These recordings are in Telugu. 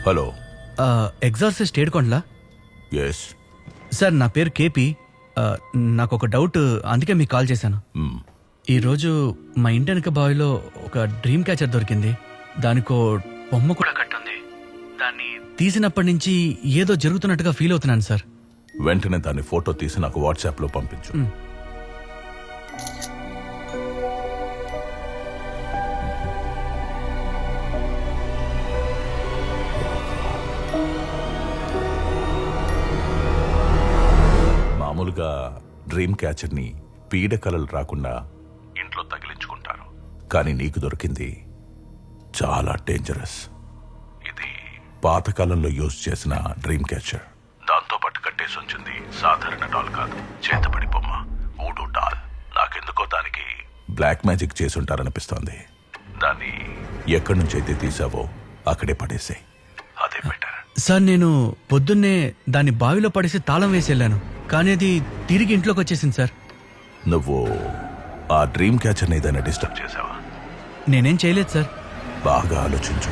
హలో. ఎగ్జార్సిస్ట్ ఏడుకోండ్లా? ఎస్. సార్ నా పేరు కేపీ. నాకు ఒక డౌట్, అందుకే మీకు కాల్ చేశాను. ఈరోజు మా ఇంటి వెనక బావిలో ఒక డ్రీమ్ క్యాచర్ దొరికింది. దానికో బొమ్మ కూడా కట్టుంది. దాన్ని తీసినప్పటి నుంచి ఏదో జరుగుతున్నట్టుగా ఫీల్ అవుతున్నాను సార్. వెంటనే దాన్ని ఫోటో తీసి నాకు వాట్సాప్లో పంపించు. మామూలుగా డ్రీమ్ క్యాచర్ని పీడకలలు రాకుండా ఇంట్లో తగిలించుకుంటారు, కానీ నీకు దొరికింది చాలా డేంజరస్. ఇది పాతకాలంలో యూజ్ చేసిన డ్రీమ్ క్యాచర్. దాంతో పాటు కట్టేసి ఉంచింది సాధారణ డాల్ కాదు, చేతపడి బొమ్మ, ఊడు డాల్. నాకెందుకో దానికి బ్లాక్ మ్యాజిక్ చేసి ఉంటారనిపిస్తోంది. దాన్ని ఎక్కడి నుంచి అయితే తీసావో అక్కడే పడేసే, అదే బెటర్. సార్ నేను పొద్దున్నే దాన్ని బావిలో పడేసి తాళం వేసి వెళ్ళాను, కానీ అది తిరిగి ఇంట్లోకి వచ్చేసింది సార్. నువ్వు ఆ డ్రీమ్ క్యాచర్ని ఏదైనా డిస్టర్బ్ చేసావా? నేనేం చేయలేదు సార్. బాగా ఆలోచించు.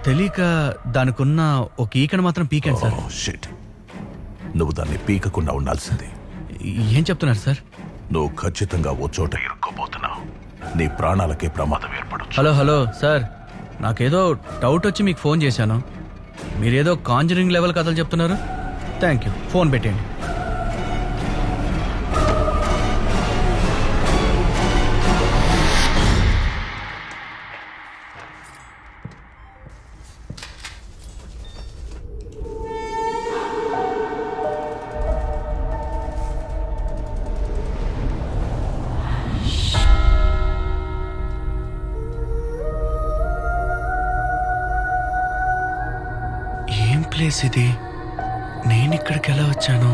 తెలియక దానికున్న ఒక ఈకను మాత్రం పీకాను సార్. షిట్, నువ్వు దాన్ని పీకకుండా ఉండాల్సింది. ఏం చెప్తున్నారు సార్? నువ్వు ఖచ్చితంగా ఓ చోట ఇరుక్కోబోతున్నావు. నీ ప్రాణాలకే ప్రమాదం ఏర్పడచ్చు. హలో సార్, నాకేదో డౌట్ వచ్చి మీకు ఫోన్ చేశాను. మీరేదో కాంజరింగ్ లెవెల్ కథలు చెప్తున్నారు. థ్యాంక్ యూ, ఫోన్ పెట్టండి. ప్లేస్ ఇది, నేను ఇక్కడికి ఎలా వచ్చాను?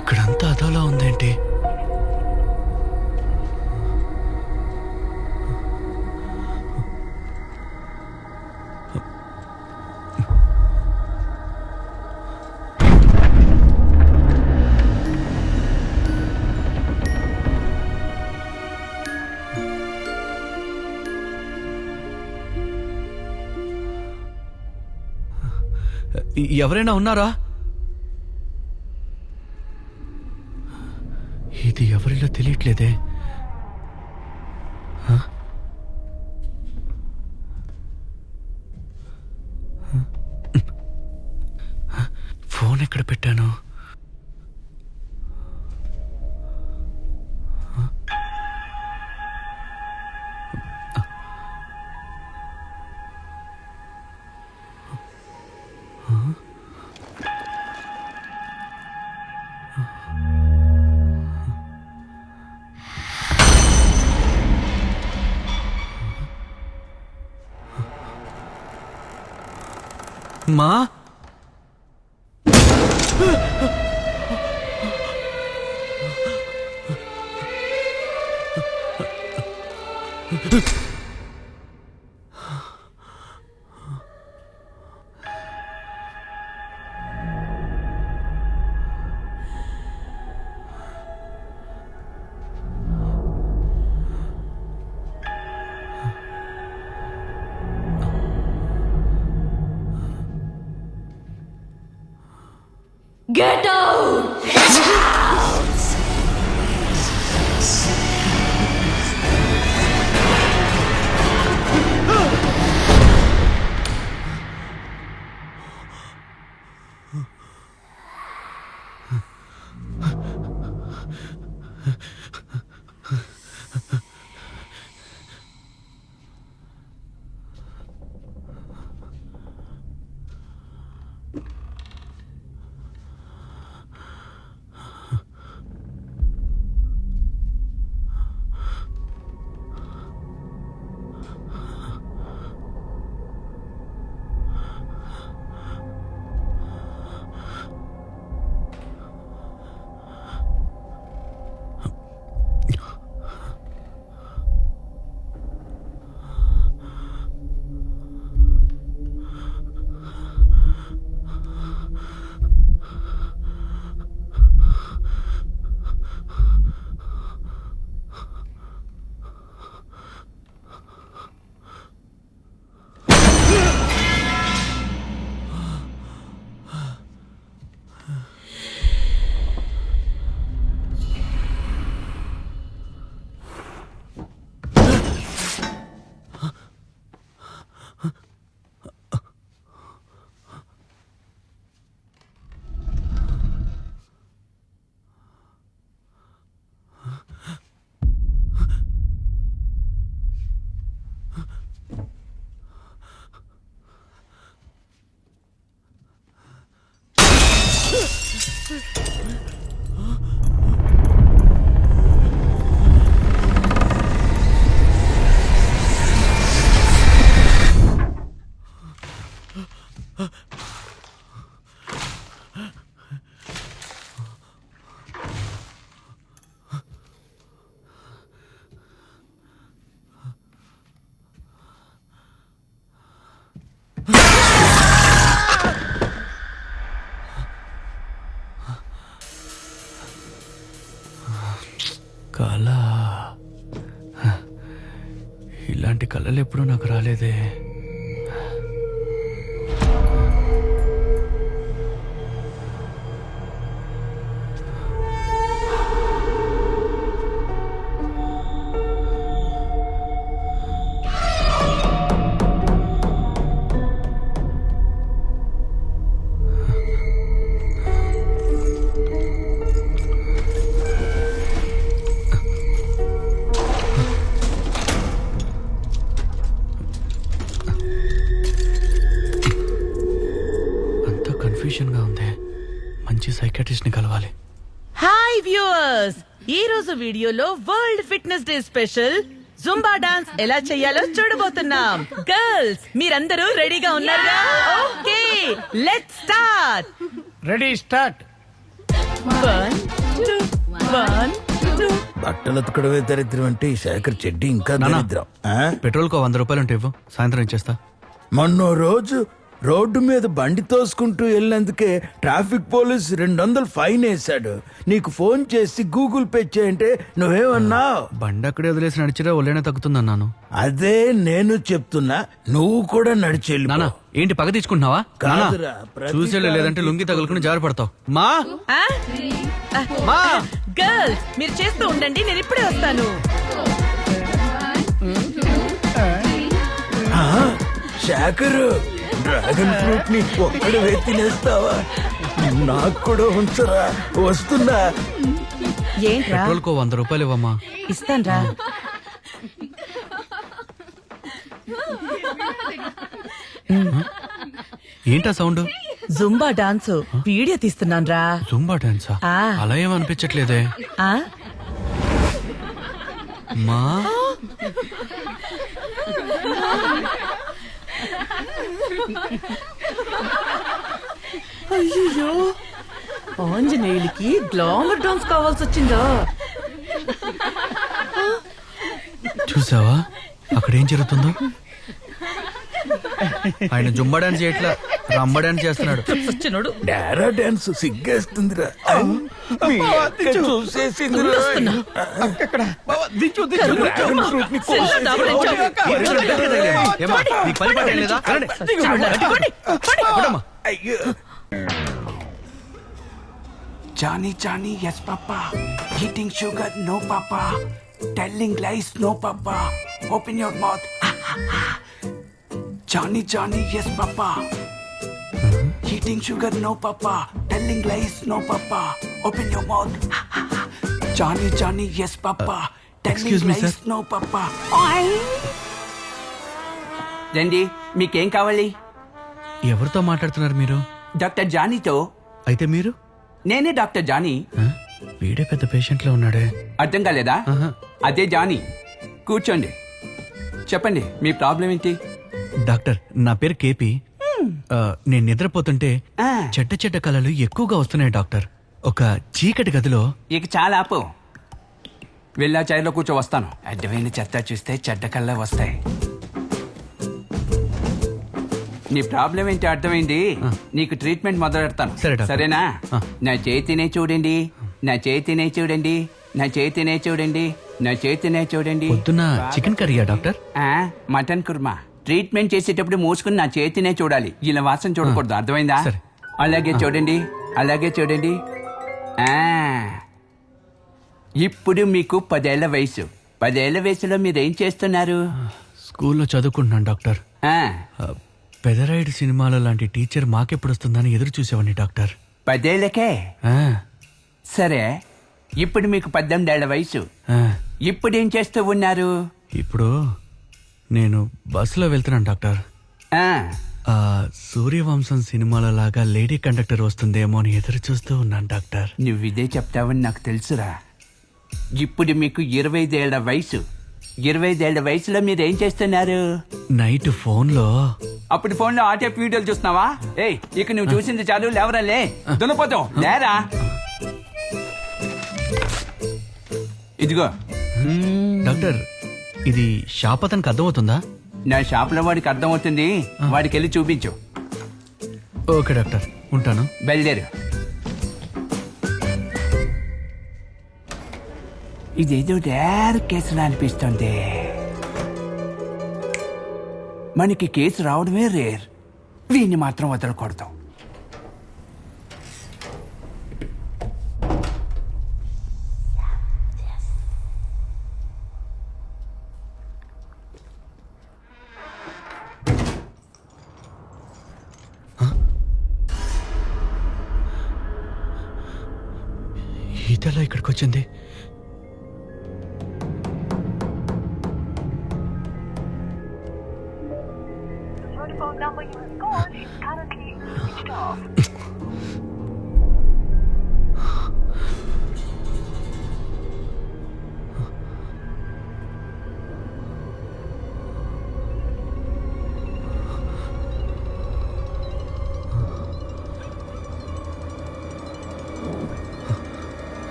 ఇక్కడంతా అదోలా ఉందేంటి? ఎవరైనా ఉన్నారా? ఇది ఎవరిలో తెలియట్లేదే. ఫోన్ ఎక్కడ పెట్టాను? మా Get out! కళ, ఇలాంటి కళలు ఎప్పుడూ నాకు రాలేదే. కన్ఫ్యూజన్ గా ఉంది. మంచి సైకాట్రిస్ట్ ని కలవాలి. హాయ్ వ్యూవర్స్, ఈ రోజు వీడియోలో world fitness day special Zumba dance ఎలా చేయాలో చూడబోతున్నాం. గర్ల్స్ మీరందరూ రెడీగా ఉన్నారా? Okay, let's start. Ready start. 1 2 1 2. బట్టలు ఉతకడమే దరిద్రం అంటే ఈ శేఖర్ చెడ్డి ఇంకా నానా. దరిద్రం. పెట్రోల్ కు 100 రూపాయలు ఉంటే ఇవ్వు, సాయంత్రం ఇచ్చేస్తా. మొన్న రోజు రోడ్డు మీద బండి తోసుకుంటూ వెళ్ళినందుకే ట్రాఫిక్ పోలీస్ 200 ఫైన్ వేశాడు. నీకు ఫోన్ చేసి గూగుల్ పే చేయంటే నువ్వేమన్నావు? బండి అక్కడే వదిలేసి నడిచిరా ఒళ్ళైనా తగ్గుతుందన్నాను. అదే నేను చెప్తున్నా, నువ్వు కూడా నడిచి వెళ్ళిపో. నానా ఏంటి పగ తీసుకుంటున్నావా? కాదురా, ప్రతి చూసేలే, లేదంటే లుంగి తగులుకుని జారి పడతావు. మా గర్ల్స్ మీరు చేస్తూ ఉండండి, నేను ఇప్పుడే వస్తాను. శేఖర్, డ్రాగన్ ఫ్రూట్ ని ఒక్కడవే తినేస్తావా? నాకు కూడా ఉంచరా, వస్తున్నా. ఏంట్రా? పెట్రోల్ కు 100 రూపాయలు ఇవ్వమ్మా. ఇస్తాన్రా. ఏంటా సౌండ్? జుంబా డాన్స్ వీడియో తీస్తున్నాన్రా. జుంబా డాన్సా? ఆ. అలా ఏమనిపించట్లేదే. ఆ మా అయ్యో, ఆంజనేయులకి గ్లామర్ డాన్స్ కావాల్సి వచ్చిందా? చూసావా అక్కడ ఏం జరుగుతుందో? ఆయన జుంబా డాన్స్ చేయట్లా, రంబ డాన్స్ చేస్తున్నాడు. వచ్చినాడు. డారా డాన్స్ సిగ్గేస్తుందిరా. మీ అక్క చూసేసిందిరా. డ్రాగన్ ఫ్రూట్ ని ఏమ్మా, నీకు పని పాట ఏం లేదా? కొట్టమ్మా. అయ్యో, Johnny, Johnny, yes, Papa. Eating sugar, no, Papa. Telling lies, no, Papa. Open your mouth. Johnny, Johnny, yes, Papa. Eating sugar, no, Papa. Telling lies, no, Papa. Open your mouth. Johnny, Johnny, yes, Papa. Telling Excuse me, lies, sir. no, Papa. రండి, మీకేం కావాలి? ఎవరితో మాట్లాడుతున్నారు మీరు? డాక్టర్ జానీతో. అయితే మీరు? నేనే డాక్టర్ జానీ. ఆ? వీడే పెద్ద పేషెంట్ లో ఉన్నాడే. అర్థం కాలేదా? ఆహా. అదే జానీ. కూర్చోండి, చెప్పండి మీ ప్రాబ్లం ఏంటి? డాక్టర్ నా పేరు కేపీ. నేను నిద్రపోతుంటే ఆ. చెడ్డ చెడ్డ కళలు ఎక్కువగా వస్తున్నాయి డాక్టర్. ఒక చీకటి గదిలో ఇక చాలా ఆపు. వెళ్ళా చైర్లో కూర్చో, వస్తాను. అడ్డమైన చెత్త చూస్తే చెడ్డ కళ్ళ వస్తాయి. నీ ప్రాబ్లం ఏంటి అర్థమైంది. నీకు ట్రీట్మెంట్ మొదలెడతాను, సరే డాక్టర్. సరేనా? ఆ. నా చేతినే చూడండి, నా చేతినే చూడండి, నా చేతినే చూడండి, నా చేతినే చూడండి. పొద్దున్న చికెన్ కర్రీయా డాక్టర్? ఆ, మటన్ కుర్మా. ట్రీట్మెంట్ చేసేటప్పుడు మూసుకుని నా చేతినే చూడాలి, ఇలా వాసన చూడకూడదు, అర్థమైందా? సరే. అలాగే చూడండి, అలాగే చూడండి. ఆ, ఇప్పుడు మీకు 10 ఏళ్ల వయసు. 10 ఏళ్ల వయసులో మీరేం చేస్తున్నారు? స్కూల్లో చదువుకుంటున్నాను డాక్టర్. ఆ, పెదరాయుడు సినిమాలో లాంటి టీచర్ మాకెప్పుడు వస్తుందని ఎదురు చూసేవాడిని డాక్టర్. 10 ఏళ్లకే? ఆ, సరే, ఇప్పుడు మీకు 18 ఏళ్ల వయసు. ఆ. ఇప్పుడేం చేస్తూ ఉన్నారు? ఇప్పుడు నేను బస్సులో వెళ్తున్నాను డాక్టర్. ఆ, సూర్యవంశం సినిమాలో లాగా లేడీ కండక్టర్ వస్తుందేమో అని ఎదురు చూస్తూ ఉన్నాను డాక్టర్. నువ్వు ఇదే చెప్తావని నాకు తెలుసురా. ఇప్పుడు మీకు 25 ఏళ్ల వయసు. 25 ఏళ్ల వయసులో మీరు ఏం చేస్తున్నారు? నైట్ ఫోన్లో అప్పుడు ఫోన్లో ఆటే వీడియోలు చూస్తున్నావా? ఏయ్, ఇక నువ్వు చూసింది చాలు, లేవరా లే, దున్నపోతావు లేరా. ఇదిగో డాక్టర్, ఇది షాప్ అతనికి అర్థమవుతుందా? నా షాప్లో వాడికి అర్థమవుతుంది, వాడికి వెళ్ళి చూపించు. ఓకే డాక్టర్, ఉంటాను. బయలుదేరు. ఇదేదో రేర్ కేసులా అనిపిస్తుంది. మనకి కేసు రావడమే రేర్, వీడిని మాత్రం వదలకూడదు. ఇదెలా ఇక్కడికి వచ్చింది? Vodafone number you have called is currently switched off.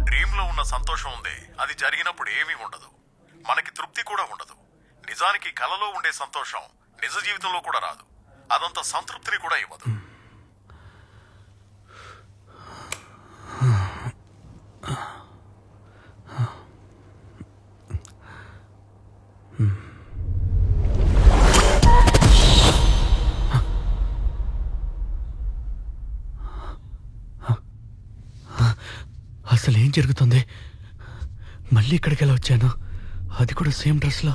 డ్రీమ్లో ఉన్న సంతోషం ఉంది, అది జరిగినప్పుడు ఏమీ ఉండదు, మనకి తృప్తి కూడా ఉండదు. నిజానికి కలలో ఉండే సంతోషం నిజ జీవితంలో కూడా రాదు, అదంత సంతృప్తిని కూడా ఇవ్వదు. అసలు ఏం జరుగుతుంది? మళ్ళీ ఇక్కడికి ఎలా వచ్చాను? అది కూడా సేమ్ డ్రెస్లో.